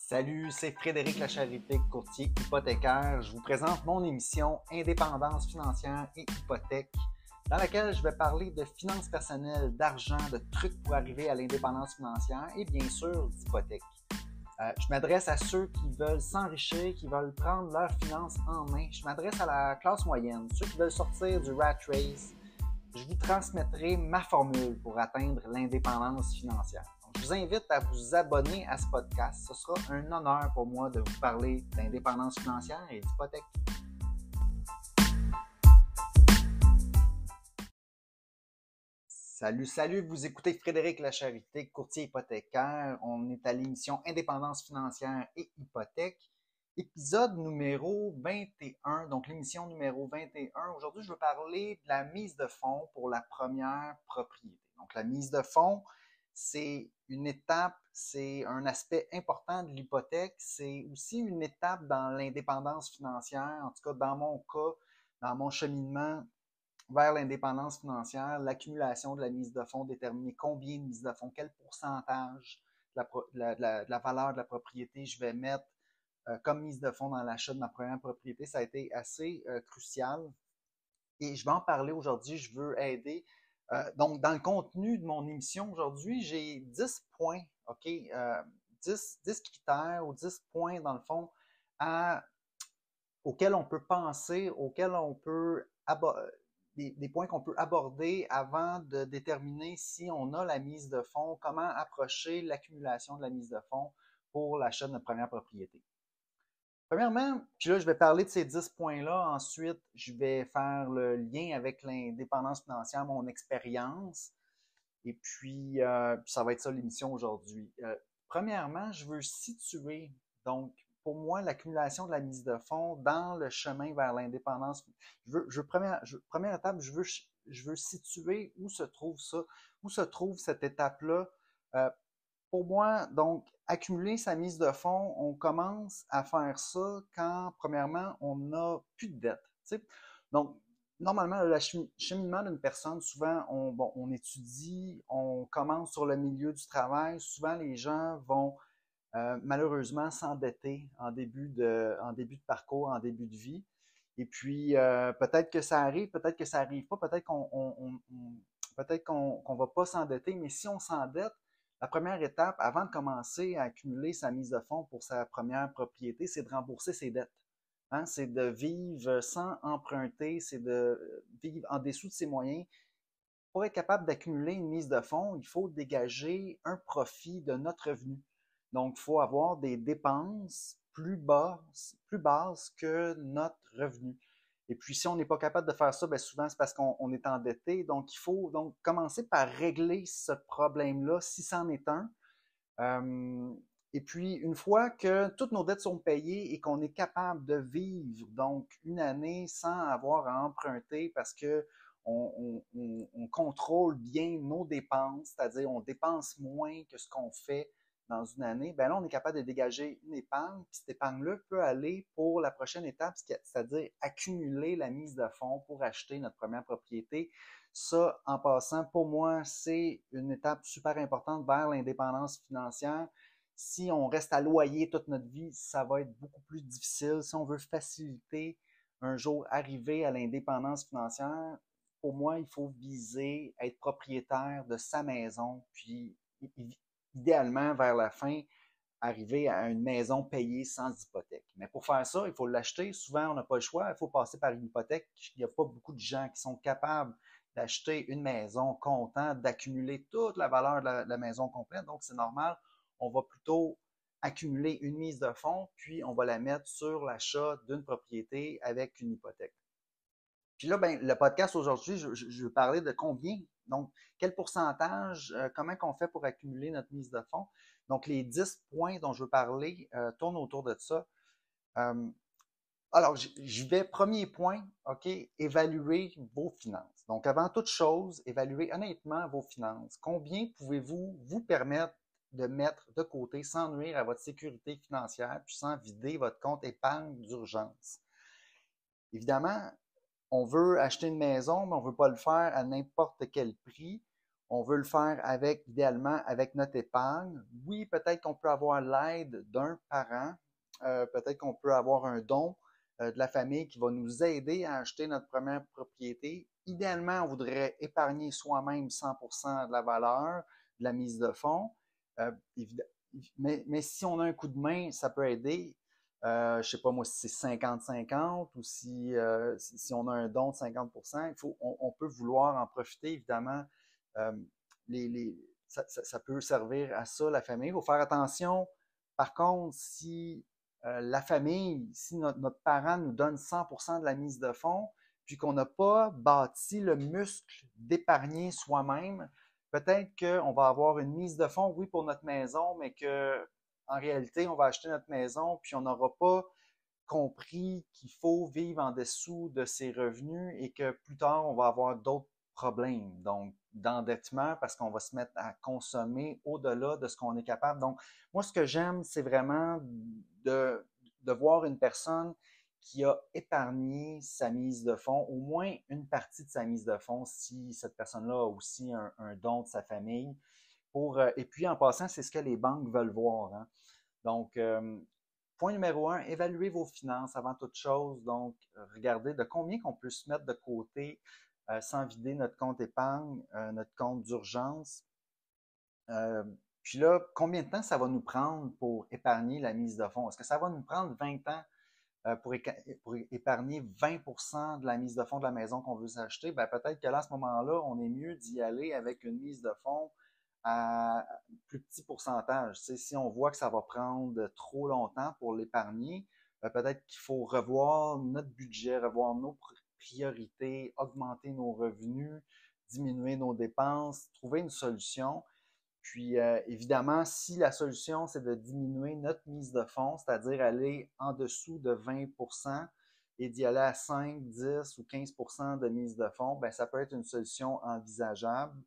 Salut, c'est Frédéric Lacharité, courtier hypothécaire. Je vous présente mon émission Indépendance financière et hypothèque, dans laquelle je vais parler de finances personnelles, d'argent, de trucs pour arriver à l'indépendance financière et bien sûr d'hypothèque. Je m'adresse à ceux qui veulent s'enrichir, qui veulent prendre leurs finances en main. Je m'adresse à la classe moyenne, ceux qui veulent sortir du rat race. Je vous transmettrai ma formule pour atteindre l'indépendance financière. Donc, je vous invite à vous abonner à ce podcast. Ce sera un honneur pour moi de vous parler d'indépendance financière et d'hypothèque. Salut, vous écoutez Frédéric Lacharité, courtier hypothécaire. On est à l'émission Indépendance financière et hypothèque, épisode numéro 21, donc l'émission numéro 21. Aujourd'hui, je veux parler de la mise de fonds pour la première propriété. Donc, la mise de fonds, c'est une étape, c'est un aspect important de l'hypothèque, c'est aussi une étape dans l'indépendance financière, en tout cas dans mon cas, dans mon cheminement vers l'indépendance financière, l'accumulation de la mise de fonds, déterminer combien de mise de fonds, quel pourcentage de la valeur de la propriété je vais mettre comme mise de fonds dans l'achat de ma première propriété. Ça a été assez crucial et je vais en parler aujourd'hui. Je veux aider. Donc, dans le contenu de mon émission aujourd'hui, j'ai 10 points, OK? 10 critères ou 10 points, dans le fond, auxquels on peut penser, auxquels on peut des points qu'on peut aborder avant de déterminer si on a la mise de fonds, comment approcher l'accumulation de la mise de fonds pour l'achat de notre première propriété. Premièrement, puis là, je vais parler de ces 10 points-là. Ensuite, je vais faire le lien avec l'indépendance financière, mon expérience. Et puis, ça va être ça l'émission aujourd'hui. Premièrement, je veux situer, donc, pour moi, l'accumulation de la mise de fonds dans le chemin vers l'indépendance. Première étape, je veux situer où se trouve ça, où se trouve cette étape-là. Pour moi, donc, accumuler sa mise de fonds, on commence à faire ça quand, premièrement, on n'a plus de dette. Tu sais? Donc, normalement, le cheminement d'une personne, souvent, on étudie, on commence sur le milieu du travail. Souvent, les gens vont malheureusement s'endetter en début de parcours, en début de vie. Et puis, peut-être que ça arrive, peut-être que ça n'arrive pas, peut-être qu'on ne va pas s'endetter, mais si on s'endette, la première étape, avant de commencer à accumuler sa mise de fonds pour sa première propriété, c'est de rembourser ses dettes. Hein? C'est de vivre sans emprunter, c'est de vivre en dessous de ses moyens. Pour être capable d'accumuler une mise de fonds, il faut dégager un profit de notre revenu. Donc, il faut avoir des dépenses plus basses que notre revenu. Et puis, si on n'est pas capable de faire ça, bien souvent, c'est parce qu'on est endetté. Donc, il faut donc commencer par régler ce problème-là, si c'en est un. Et puis, une fois que toutes nos dettes sont payées et qu'on est capable de vivre donc une année sans avoir à emprunter parce que on contrôle bien nos dépenses, c'est-à-dire on dépense moins que ce qu'on fait dans une année, bien là, on est capable de dégager une épargne, puis cette épargne-là peut aller pour la prochaine étape, c'est-à-dire accumuler la mise de fonds pour acheter notre première propriété. Ça, en passant, pour moi, c'est une étape super importante vers l'indépendance financière. Si on reste à loyer toute notre vie, ça va être beaucoup plus difficile. Si on veut faciliter un jour arriver à l'indépendance financière, pour moi, il faut viser être propriétaire de sa maison, puis idéalement, vers la fin, arriver à une maison payée sans hypothèque. Mais pour faire ça, il faut l'acheter. Souvent, on n'a pas le choix. Il faut passer par une hypothèque. Il n'y a pas beaucoup de gens qui sont capables d'acheter une maison comptant, d'accumuler toute la valeur de la maison complète. Donc, c'est normal. On va plutôt accumuler une mise de fonds, puis on va la mettre sur l'achat d'une propriété avec une hypothèque. Puis là, ben, le podcast aujourd'hui, je veux parler de combien, donc quel pourcentage, comment qu'on fait pour accumuler notre mise de fonds. Donc, les 10 points dont je veux parler tournent autour de ça. Alors, je vais, premier point, OK, évaluer vos finances. Donc, avant toute chose, évaluez honnêtement vos finances. Combien pouvez-vous vous permettre de mettre de côté sans nuire à votre sécurité financière puis sans vider votre compte épargne d'urgence? Évidemment, on veut acheter une maison, mais on ne veut pas le faire à n'importe quel prix. On veut le faire idéalement avec notre épargne. Oui, peut-être qu'on peut avoir l'aide d'un parent, peut-être qu'on peut avoir un don de la famille qui va nous aider à acheter notre première propriété. Idéalement, on voudrait épargner soi-même 100% de la valeur de la mise de fonds. Euh, mais si on a un coup de main, ça peut aider. Je ne sais pas moi si c'est 50-50 ou si on a un don de 50%, on peut vouloir en profiter, évidemment. Euh, ça peut servir à ça, la famille. Il faut faire attention, par contre, si la famille, si notre parent nous donne 100% de la mise de fonds, puis qu'on n'a pas bâti le muscle d'épargner soi-même, peut-être qu'on va avoir une mise de fonds, oui, pour notre maison, mais que en réalité, on va acheter notre maison, puis on n'aura pas compris qu'il faut vivre en dessous de ses revenus et que plus tard, on va avoir d'autres problèmes, donc d'endettement, parce qu'on va se mettre à consommer au-delà de ce qu'on est capable. Donc, moi, ce que j'aime, c'est vraiment de voir une personne qui a épargné sa mise de fonds, au moins une partie de sa mise de fonds, si cette personne-là a aussi un don de sa famille. Et puis, en passant, c'est ce que les banques veulent voir. Hein. Donc, point numéro un, évaluez vos finances avant toute chose. Donc, regardez de combien qu'on peut se mettre de côté sans vider notre compte épargne, notre compte d'urgence. Euh, Puis là, combien de temps ça va nous prendre pour épargner la mise de fonds? Est-ce que ça va nous prendre 20 ans pour épargner 20% de la mise de fonds de la maison qu'on veut s'acheter? Ben, peut-être que là, à ce moment-là, on est mieux d'y aller avec une mise de fonds à plus petit pourcentage. Tu sais, si on voit que ça va prendre trop longtemps pour l'épargner, peut-être qu'il faut revoir notre budget, revoir nos priorités, augmenter nos revenus, diminuer nos dépenses, trouver une solution. Puis, évidemment, si la solution, c'est de diminuer notre mise de fonds, c'est-à-dire aller en dessous de 20% et d'y aller à 5, 10 ou 15% de mise de fonds, ben, ça peut être une solution envisageable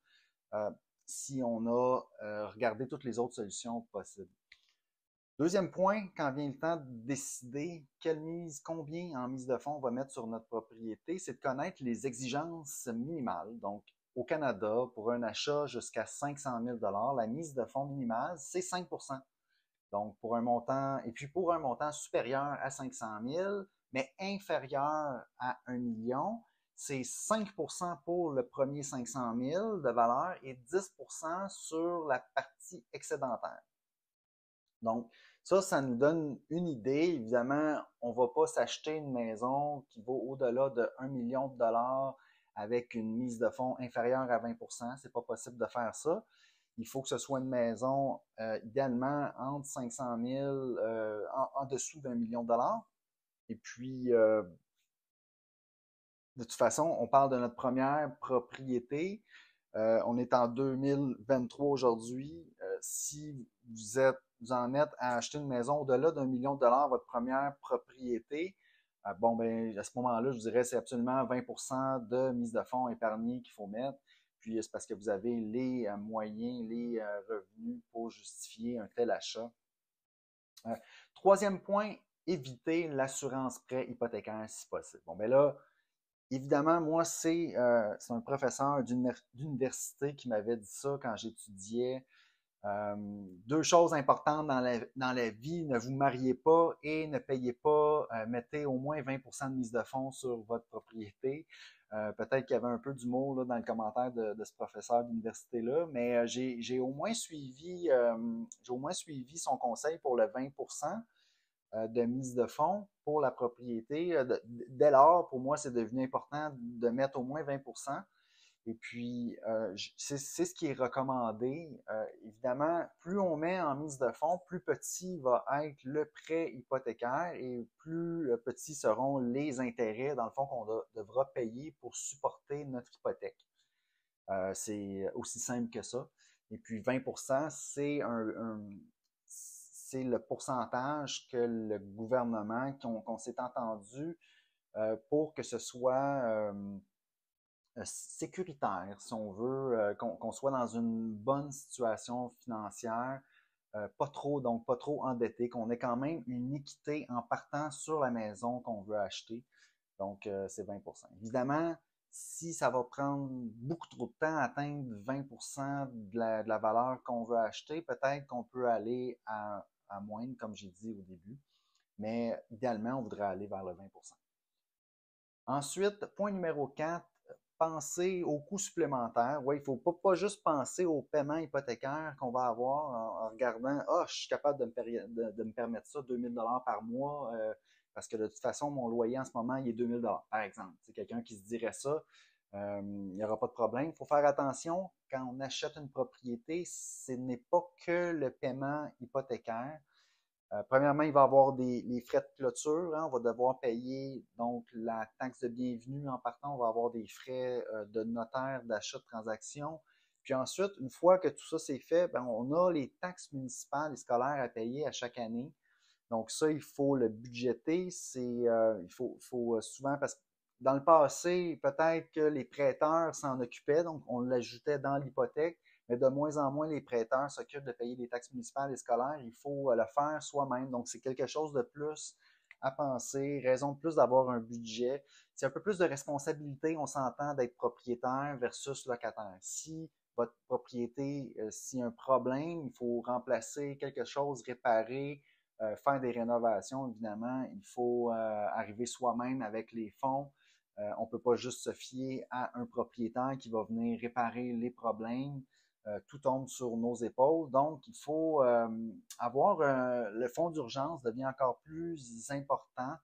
euh, si on a regardé toutes les autres solutions possibles. Deuxième point, quand vient le temps de décider combien en mise de fonds on va mettre sur notre propriété, c'est de connaître les exigences minimales. Donc, au Canada, pour un achat jusqu'à 500 000 la mise de fonds minimale, c'est 5%. Donc, pour un montant, et puis pour un montant supérieur à 500 000, mais inférieur à 1 million, c'est 5% pour le premier 500 000 de valeur et 10% sur la partie excédentaire. Donc, ça nous donne une idée. Évidemment, on ne va pas s'acheter une maison qui vaut au-delà de 1 million de dollars avec une mise de fonds inférieure à 20%. Ce n'est pas possible de faire ça. Il faut que ce soit une maison idéalement entre 500 000, en dessous d'1 million de dollars. Et puis, de toute façon, on parle de notre première propriété. On est en 2023 aujourd'hui. Si vous en êtes à acheter une maison au-delà d'1 million de dollars, votre première propriété, bon, ben, à ce moment-là, je dirais que c'est absolument 20% de mise de fonds épargnée qu'il faut mettre. Puis, c'est parce que vous avez les moyens, les revenus pour justifier un tel achat. Troisième point, éviter l'assurance prêt hypothécaire si possible. Bon, ben là, évidemment, moi, c'est un professeur d'université qui m'avait dit ça quand j'étudiais. Deux choses importantes dans la vie, ne vous mariez pas et ne payez pas, mettez au moins 20% de mise de fonds sur votre propriété. Peut-être qu'il y avait un peu d'humour là, dans le commentaire de ce professeur d'université-là, mais j'ai au moins suivi son conseil pour le 20% de mise de fonds pour la propriété. Dès lors, pour moi, c'est devenu important de mettre au moins 20%. Et puis, c'est ce qui est recommandé. Évidemment, plus on met en mise de fonds, plus petit va être le prêt hypothécaire et plus petits seront les intérêts, dans le fond, qu'on devra payer pour supporter notre hypothèque. C'est aussi simple que ça. Et puis, 20%, c'est le pourcentage que le gouvernement, qu'on s'est entendu pour que ce soit sécuritaire, si on veut, qu'on soit dans une bonne situation financière, donc pas trop endetté, qu'on ait quand même une équité en partant sur la maison qu'on veut acheter. Donc, c'est 20%. Évidemment, Si ça va prendre beaucoup trop de temps à atteindre 20% de la valeur qu'on veut acheter, peut-être qu'on peut aller à moindre, comme j'ai dit au début, mais idéalement, on voudrait aller vers le 20%. Ensuite, point numéro 4, penser aux coûts supplémentaires. Oui, il ne faut pas juste penser au paiement hypothécaire qu'on va avoir en regardant, ah, je suis capable de me permettre ça, 2000 $ par mois, parce que de toute façon, mon loyer en ce moment, il est 2000 $, par exemple. C'est quelqu'un qui se dirait ça, il n'y aura pas de problème. Il faut faire attention, quand on achète une propriété, ce n'est pas que le paiement hypothécaire. Premièrement, il va y avoir les frais de clôture. Hein, on va devoir payer donc la taxe de bienvenue en partant. On va avoir des frais de notaire, d'achat de transaction. Puis ensuite, une fois que tout ça c'est fait, ben, on a les taxes municipales et scolaires à payer à chaque année. Donc ça, il faut le budgéter. Il faut souvent, parce que dans le passé, peut-être que les prêteurs s'en occupaient, donc on l'ajoutait dans l'hypothèque, mais de moins en moins les prêteurs s'occupent de payer les taxes municipales et scolaires. Il faut le faire soi-même. Donc c'est quelque chose de plus à penser, raison de plus d'avoir un budget. C'est un peu plus de responsabilité, on s'entend, d'être propriétaire versus locataire. Si votre propriété, s'il y a un problème, il faut remplacer quelque chose, réparer, faire des rénovations, évidemment, il faut arriver soi-même avec les fonds. On ne peut pas juste se fier à un propriétaire qui va venir réparer les problèmes. Tout tombe sur nos épaules. Donc, il faut avoir le fonds d'urgence devient encore plus important.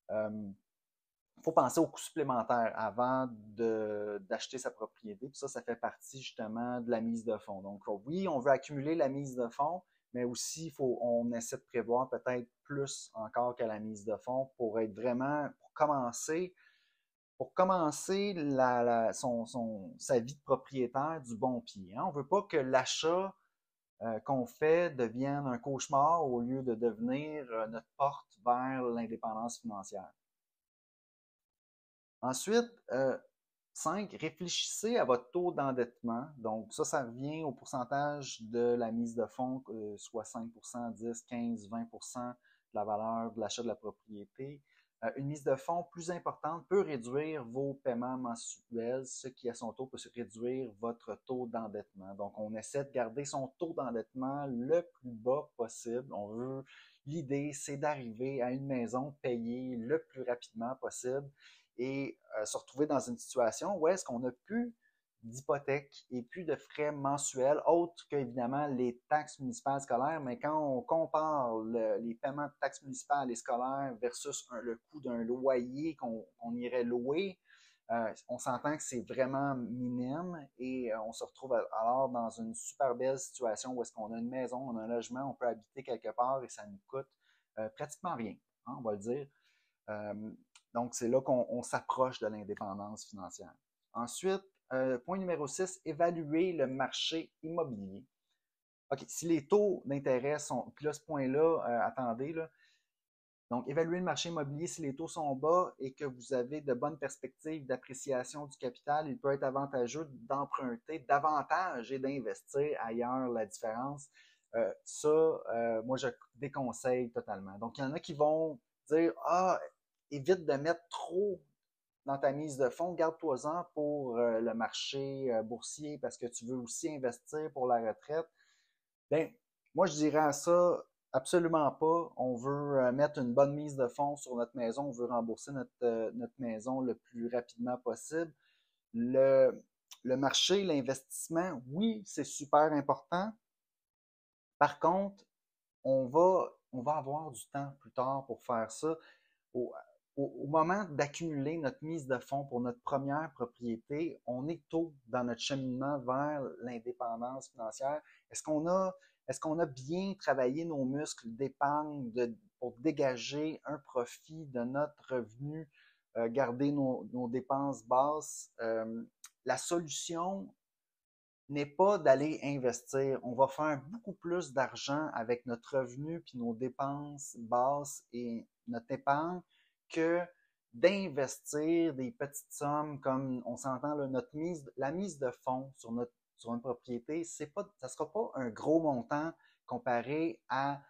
Il faut penser aux coûts supplémentaires avant d'acheter sa propriété. Puis ça fait partie justement de la mise de fonds. Donc, oui, on veut accumuler la mise de fonds, mais aussi, on essaie de prévoir peut-être plus encore que la mise de fonds pour être vraiment, pour commencer sa vie de propriétaire du bon pied. Hein. On ne veut pas que l'achat qu'on fait devienne un cauchemar au lieu de devenir notre porte vers l'indépendance financière. Ensuite, 5, réfléchissez à votre taux d'endettement. Donc, ça revient au pourcentage de la mise de fonds, soit 5 10 15 20 de la valeur de l'achat de la propriété. Une mise de fonds plus importante peut réduire vos paiements mensuels, ce qui, à son tour, peut réduire votre taux d'endettement. Donc, on essaie de garder son taux d'endettement le plus bas possible. L'idée, c'est d'arriver à une maison payée le plus rapidement possible et se retrouver dans une situation où est-ce qu'on n'a plus d'hypothèque et plus de frais mensuels, autres qu'évidemment les taxes municipales scolaires, mais quand on compare les paiements de taxes municipales et scolaires versus le coût d'un loyer qu'on irait louer, on s'entend que c'est vraiment minime et on se retrouve alors dans une super belle situation où est-ce qu'on a une maison, on a un logement, on peut habiter quelque part et ça nous coûte pratiquement rien, hein, on va le dire. Donc, c'est là qu'on s'approche de l'indépendance financière. Ensuite, point numéro 6, évaluer le marché immobilier. OK, si les taux d'intérêt sont... Puis là, ce point-là, attendez, là. Donc, évaluer le marché immobilier si les taux sont bas et que vous avez de bonnes perspectives d'appréciation du capital, il peut être avantageux d'emprunter davantage et d'investir ailleurs la différence. Moi, je déconseille totalement. Donc, il y en a qui vont dire, ah, évite de mettre trop dans ta mise de fonds, garde-toi-en pour le marché boursier parce que tu veux aussi investir pour la retraite. Bien, moi, je dirais à ça, absolument pas. On veut mettre une bonne mise de fonds sur notre maison, on veut rembourser notre maison le plus rapidement possible. Le, le marché, l'investissement, oui, c'est super important. Par contre, on va avoir du temps plus tard pour faire ça. Au, au moment d'accumuler notre mise de fonds pour notre première propriété, on est tôt dans notre cheminement vers l'indépendance financière. Est-ce qu'on a bien travaillé nos muscles d'épargne pour dégager un profit de notre revenu, garder nos dépenses basses? La solution n'est pas d'aller investir. On va faire beaucoup plus d'argent avec notre revenu puis nos dépenses basses et notre épargne que d'investir des petites sommes comme on s'entend là, la mise de fonds sur une propriété, ça ne sera pas un gros montant comparé à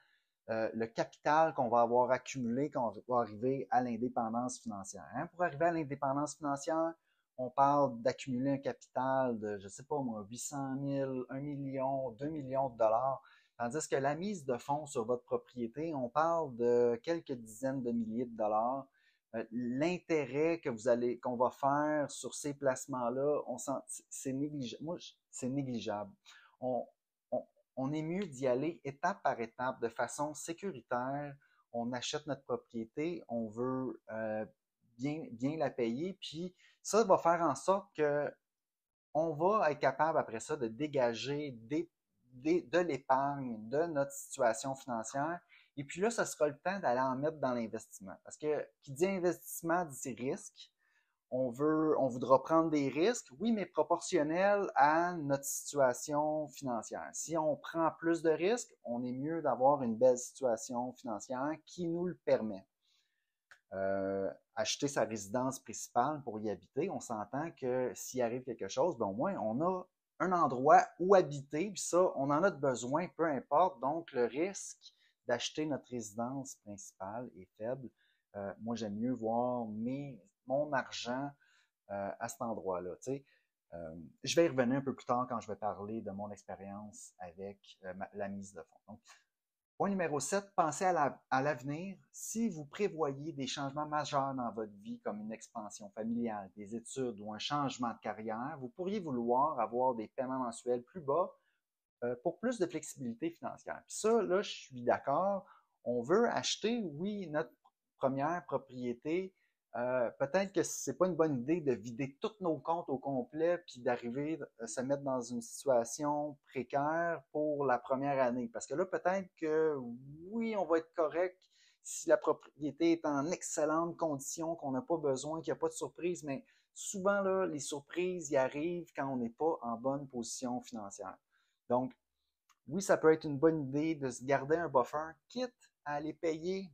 le capital qu'on va avoir accumulé quand on va arriver à l'indépendance financière. Hein? Pour arriver à l'indépendance financière, on parle d'accumuler un capital de, je sais pas moi, 800 000, 1 million, 2 millions de dollars. Tandis que la mise de fonds sur votre propriété, on parle de quelques dizaines de milliers de dollars. L'intérêt qu'on va faire sur ces placements-là, c'est négligeable. Moi, c'est négligeable. On, on, on est mieux d'y aller étape par étape, de façon sécuritaire. On achète notre propriété, on veut bien la payer, puis ça va faire en sorte que on va être capable après ça de dégager de l'épargne de notre situation financière. Et puis là, ce sera le temps d'aller en mettre dans l'investissement. Parce que qui dit investissement dit risque. On voudra prendre des risques, oui, mais proportionnels à notre situation financière. Si on prend plus de risques, on est mieux d'avoir une belle situation financière qui nous le permet. Acheter sa résidence principale pour y habiter, on s'entend que s'il arrive quelque chose, ben au moins on a un endroit où habiter, puis ça, on en a besoin, peu importe. Donc, le risque d'acheter notre résidence principale est faible. Moi, j'aime mieux voir mon argent à cet endroit-là. Je vais y revenir un peu plus tard quand je vais parler de mon expérience avec la mise de fonds. Donc, point numéro 7, pensez à l'avenir. Si vous prévoyez des changements majeurs dans votre vie, comme une expansion familiale, des études ou un changement de carrière, vous pourriez vouloir avoir des paiements mensuels plus bas pour plus de flexibilité financière. Puis ça, là, je suis d'accord. On veut acheter, oui, notre première propriété. Peut-être que c'est pas une bonne idée de vider tous nos comptes au complet puis d'arriver à se mettre dans une situation précaire pour la première année. Parce que là, peut-être que oui, on va être correct si la propriété est en excellente condition, qu'on n'a pas besoin, qu'il n'y a pas de surprise, mais souvent, là, les surprises y arrivent quand on n'est pas en bonne position financière. Donc, oui, ça peut être une bonne idée de se garder un buffer, quitte à aller payer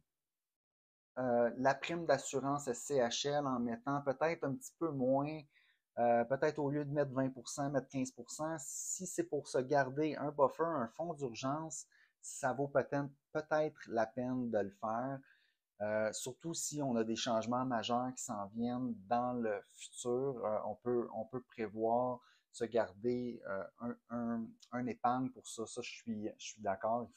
la prime d'assurance SCHL en mettant peut-être un petit peu moins, peut-être au lieu de mettre 20%, mettre 15%. Si c'est pour se garder un buffer, un fonds d'urgence, ça vaut peut-être la peine de le faire. Surtout si on a des changements majeurs qui s'en viennent dans le futur, on peut prévoir se garder un épargne pour ça. Ça, je suis d'accord.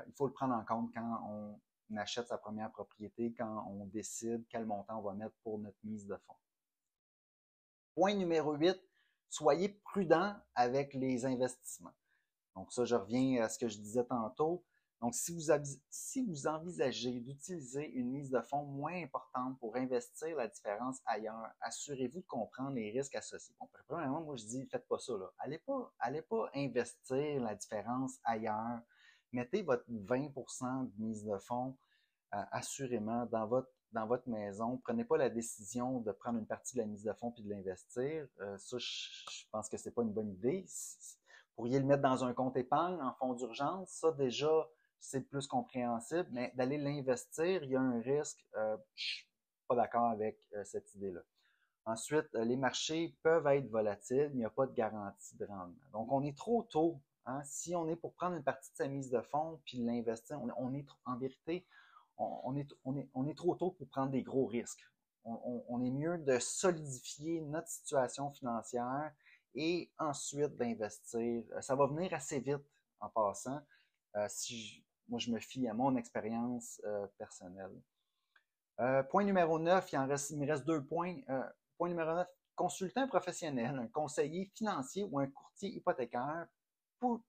Il faut le prendre en compte quand on achète sa première propriété, quand on décide quel montant on va mettre pour notre mise de fonds. Point numéro 8, soyez prudent avec les investissements. Donc ça, je reviens à ce que je disais tantôt. Donc, si vous envisagez d'utiliser une mise de fonds moins importante pour investir la différence ailleurs, assurez-vous de comprendre les risques associés. Bon, premièrement, moi, je dis, faites pas ça, là. Allez pas investir la différence ailleurs. Mettez votre 20% de mise de fonds assurément dans votre maison. Prenez pas la décision de prendre une partie de la mise de fonds puis de l'investir. Ça, je pense que c'est pas une bonne idée. Vous pourriez le mettre dans un compte épargne en fonds d'urgence. Ça, déjà, c'est plus compréhensible, mais d'aller l'investir, il y a un risque. Je suis pas d'accord avec cette idée-là. Ensuite, les marchés peuvent être volatiles, il n'y a pas de garantie de rendement. Donc, on est trop tôt. Hein? Si on est pour prendre une partie de sa mise de fonds puis l'investir, on est en vérité, on est trop tôt pour prendre des gros risques. On est mieux de solidifier notre situation financière et ensuite d'investir. Ça va venir assez vite en passant. Moi, je me fie à mon expérience personnelle. Point numéro 9, il me reste 2 points. Point numéro 9, consulter un professionnel, un conseiller financier ou un courtier hypothécaire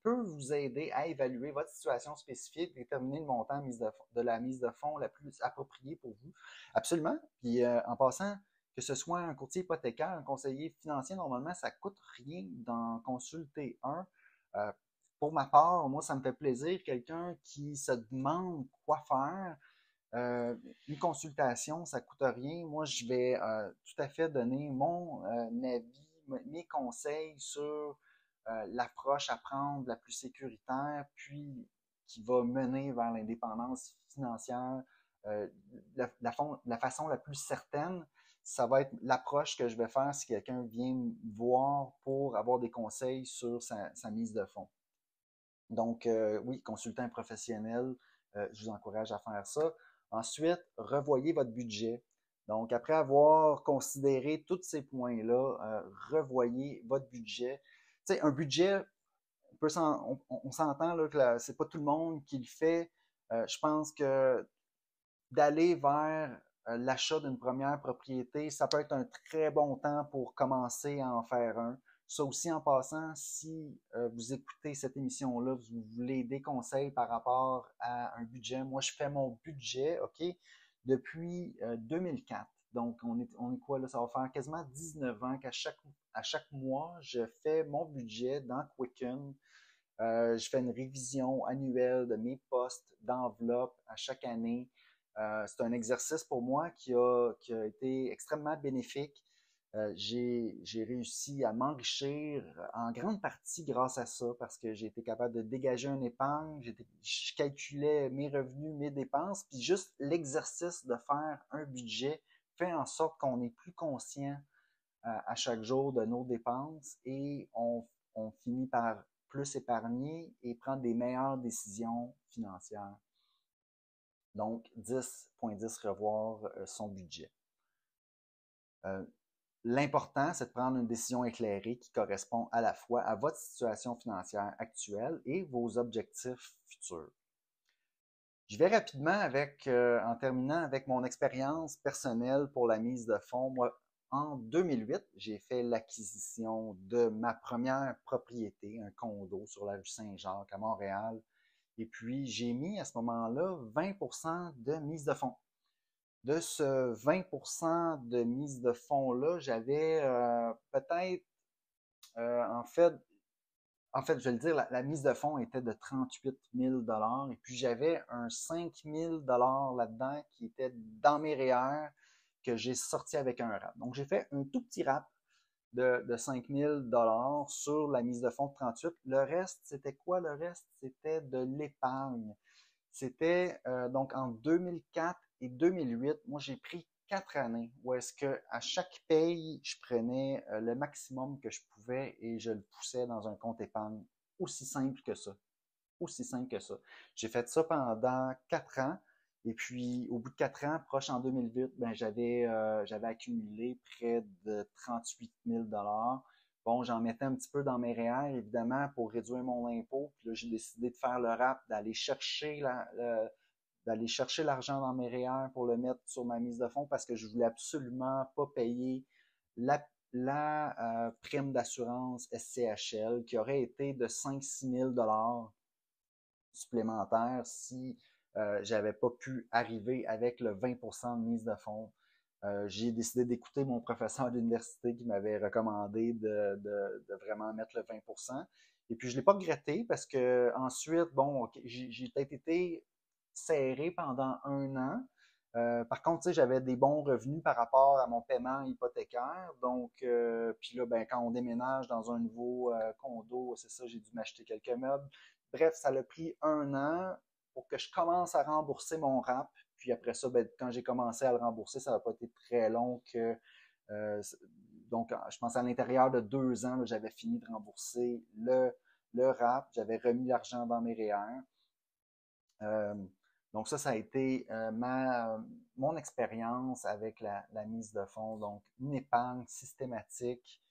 peut vous aider à évaluer votre situation spécifique, déterminer le montant de la mise de fonds la plus appropriée pour vous. Absolument. Puis en passant, que ce soit un courtier hypothécaire, un conseiller financier, normalement, ça ne coûte rien d'en consulter un. Pour ma part, moi, ça me fait plaisir, quelqu'un qui se demande quoi faire. Une consultation, ça ne coûte rien. Moi, je vais tout à fait donner mon avis, mes conseils sur l'approche à prendre la plus sécuritaire, puis qui va mener vers l'indépendance financière la façon la plus certaine. Ça va être l'approche que je vais faire si quelqu'un vient me voir pour avoir des conseils sur sa mise de fonds. Donc, oui, consulter un professionnel, je vous encourage à faire ça. Ensuite, revoyez votre budget. Donc, après avoir considéré tous ces points-là, revoyez votre budget. Tu sais, un budget, on s'entend là, que c'est pas tout le monde qui le fait. Je pense que d'aller vers l'achat d'une première propriété, ça peut être un très bon temps pour commencer à en faire un. Ça aussi, en passant, si vous écoutez cette émission-là, vous voulez des conseils par rapport à un budget, moi, je fais mon budget, OK, depuis 2004. Donc, on est quoi là? Ça va faire quasiment 19 ans qu'à chaque mois, je fais mon budget dans Quicken. Je fais une révision annuelle de mes postes d'enveloppe à chaque année. C'est un exercice pour moi qui a été extrêmement bénéfique. J'ai réussi à m'enrichir en grande partie grâce à ça parce que j'ai été capable de dégager une épargne, je calculais mes revenus, mes dépenses, puis juste l'exercice de faire un budget fait en sorte qu'on est plus conscient à chaque jour de nos dépenses et on finit par plus épargner et prendre des meilleures décisions financières. Donc, 10.10, revoir son budget. L'important, c'est de prendre une décision éclairée qui correspond à la fois à votre situation financière actuelle et vos objectifs futurs. Je vais rapidement en terminant avec mon expérience personnelle pour la mise de fonds. Moi, en 2008, j'ai fait l'acquisition de ma première propriété, un condo sur la rue Saint-Jacques à Montréal. Et puis, j'ai mis à ce moment-là 20% de mise de fonds. De ce 20% de mise de fonds-là, j'avais peut-être, en fait, je vais le dire, la mise de fonds était de 38 000 et puis j'avais un 5 000 là-dedans qui était dans mes REER que j'ai sorti avec un RAP. Donc, j'ai fait un tout petit RAP de 5 000 sur la mise de fonds de 38. Le reste, c'était quoi le reste? C'était de l'épargne. C'était donc en 2004 et 2008, moi j'ai pris 4 années où est-ce que à chaque paye, je prenais le maximum que je pouvais et je le poussais dans un compte épargne. Aussi simple que ça. Aussi simple que ça. J'ai fait ça pendant 4 ans. Et puis, au bout de 4 ans, proche en 2008, ben, j'avais accumulé près de 38 000 dollars. Bon, j'en mettais un petit peu dans mes REER, évidemment, pour réduire mon impôt. Puis là, j'ai décidé de faire le rap, d'aller chercher l'argent dans mes REER pour le mettre sur ma mise de fonds parce que je voulais absolument pas payer la prime d'assurance SCHL qui aurait été de 5-6 000 dollars supplémentaires si j'avais pas pu arriver avec le 20% de mise de fonds. J'ai décidé d'écouter mon professeur d'université qui m'avait recommandé de vraiment mettre le 20%. Et puis, je ne l'ai pas regretté parce que ensuite, bon, j'ai peut-être été serré pendant 1 an. Par contre, tu sais, j'avais des bons revenus par rapport à mon paiement hypothécaire. Donc, puis là, ben, quand on déménage dans un nouveau condo, c'est ça, j'ai dû m'acheter quelques meubles. Bref, ça a pris 1 an pour que je commence à rembourser mon RAP. Puis après ça, ben, quand j'ai commencé à le rembourser, ça n'a pas été très long que. euh, donc, je pense à l'intérieur de 2 ans, là, j'avais fini de rembourser le RAP. J'avais remis l'argent dans mes REER. Euh, donc, ça a été mon expérience avec la mise de fonds. Donc, une épargne systématique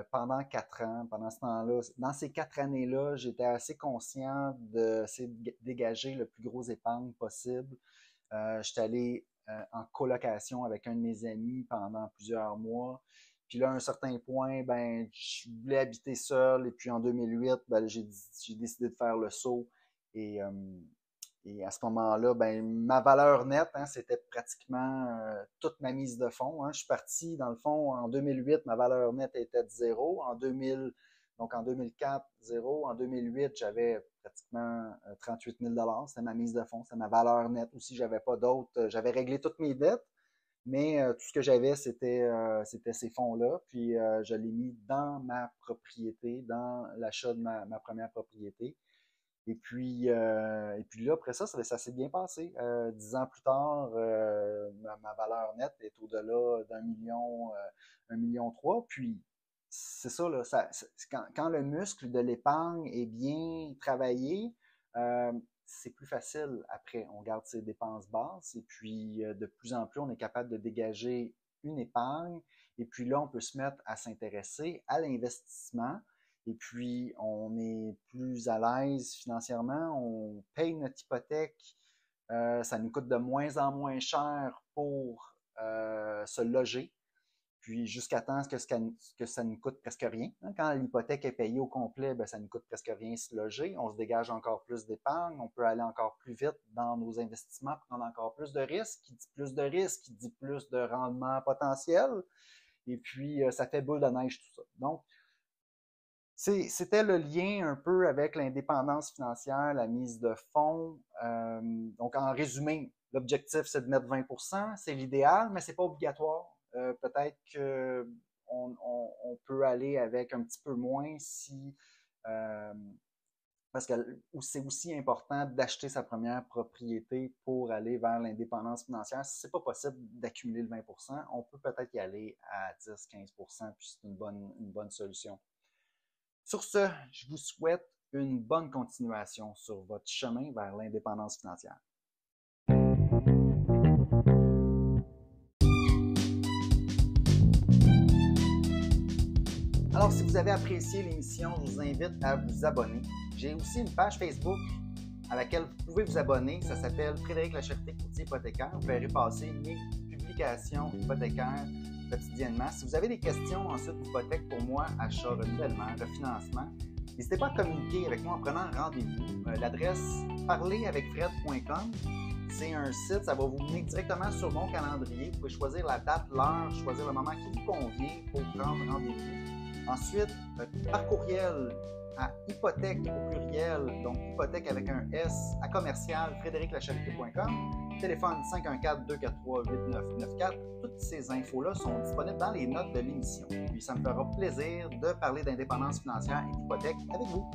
pendant 4 ans. Pendant ce temps-là, dans ces 4 années-là, j'étais assez conscient de dégager le plus gros épargne possible. J'étais allé en colocation avec un de mes amis pendant plusieurs mois. Puis là, à un certain point, ben, je voulais habiter seul. Et puis en 2008, ben, j'ai décidé de faire le saut. Et, euh, et à ce moment-là, ben, ma valeur nette, hein, c'était pratiquement toute ma mise de fonds. Hein. Je suis parti, dans le fond, en 2008, ma valeur nette était de zéro. Donc en 2004, zéro. En 2008, j'avais pratiquement 38 000 dollars. C'était ma mise de fonds, c'était ma valeur nette aussi. J'avais pas d'autres. J'avais réglé toutes mes dettes, mais tout ce que j'avais, c'était ces fonds-là. Puis je l'ai mis dans ma propriété, dans l'achat de ma première propriété. Et puis là, après ça s'est bien passé. 10 ans plus tard, ma valeur nette est au-delà d'1 million, 1,3 million. Puis c'est ça, là, quand le muscle de l'épargne est bien travaillé, c'est plus facile après. On garde ses dépenses basses et puis de plus en plus, on est capable de dégager une épargne. Et puis là, on peut se mettre à s'intéresser à l'investissement. Et puis, on est plus à l'aise financièrement. On paye notre hypothèque. Ça nous coûte de moins en moins cher pour se loger. Puis jusqu'à temps que ça ne coûte presque rien. Quand l'hypothèque est payée au complet, ben, ça ne coûte presque rien se loger. On se dégage encore plus d'épargne. On peut aller encore plus vite dans nos investissements, prendre encore plus de risques. Qui dit plus de risques, qui dit plus de rendement potentiel. Et puis, ça fait boule de neige tout ça. Donc, c'était le lien un peu avec l'indépendance financière, la mise de fonds. Donc, en résumé, l'objectif, c'est de mettre 20%. C'est l'idéal, mais ce n'est pas obligatoire. Peut-être qu'on peut aller avec un petit peu moins si parce que c'est aussi important d'acheter sa première propriété pour aller vers l'indépendance financière. Si ce n'est pas possible d'accumuler le 20%, on peut peut-être y aller à 10-15%, puis c'est une bonne solution. Sur ce, je vous souhaite une bonne continuation sur votre chemin vers l'indépendance financière. Alors, si vous avez apprécié l'émission, je vous invite à vous abonner. J'ai aussi une page Facebook à laquelle vous pouvez vous abonner. Ça s'appelle Frédéric Lachèreté, courtier hypothécaire. Vous verrez passer mes publications hypothécaires quotidiennement. Si vous avez des questions ensuite d'hypothèque pour moi, achat, renouvellement, refinancement, n'hésitez pas à communiquer avec moi en prenant rendez-vous. L'adresse parleravecfred.com. C'est un site, ça va vous mener directement sur mon calendrier. Vous pouvez choisir la date, l'heure, choisir le moment qui vous convient pour prendre rendez-vous. Ensuite, par courriel à hypothèque au pluriel, donc hypothèque avec un S, à commercial frédériclacharité.com, téléphone 514-243-8994. Toutes ces infos-là sont disponibles dans les notes de l'émission. Puis ça me fera plaisir de parler d'indépendance financière et d'hypothèque avec vous.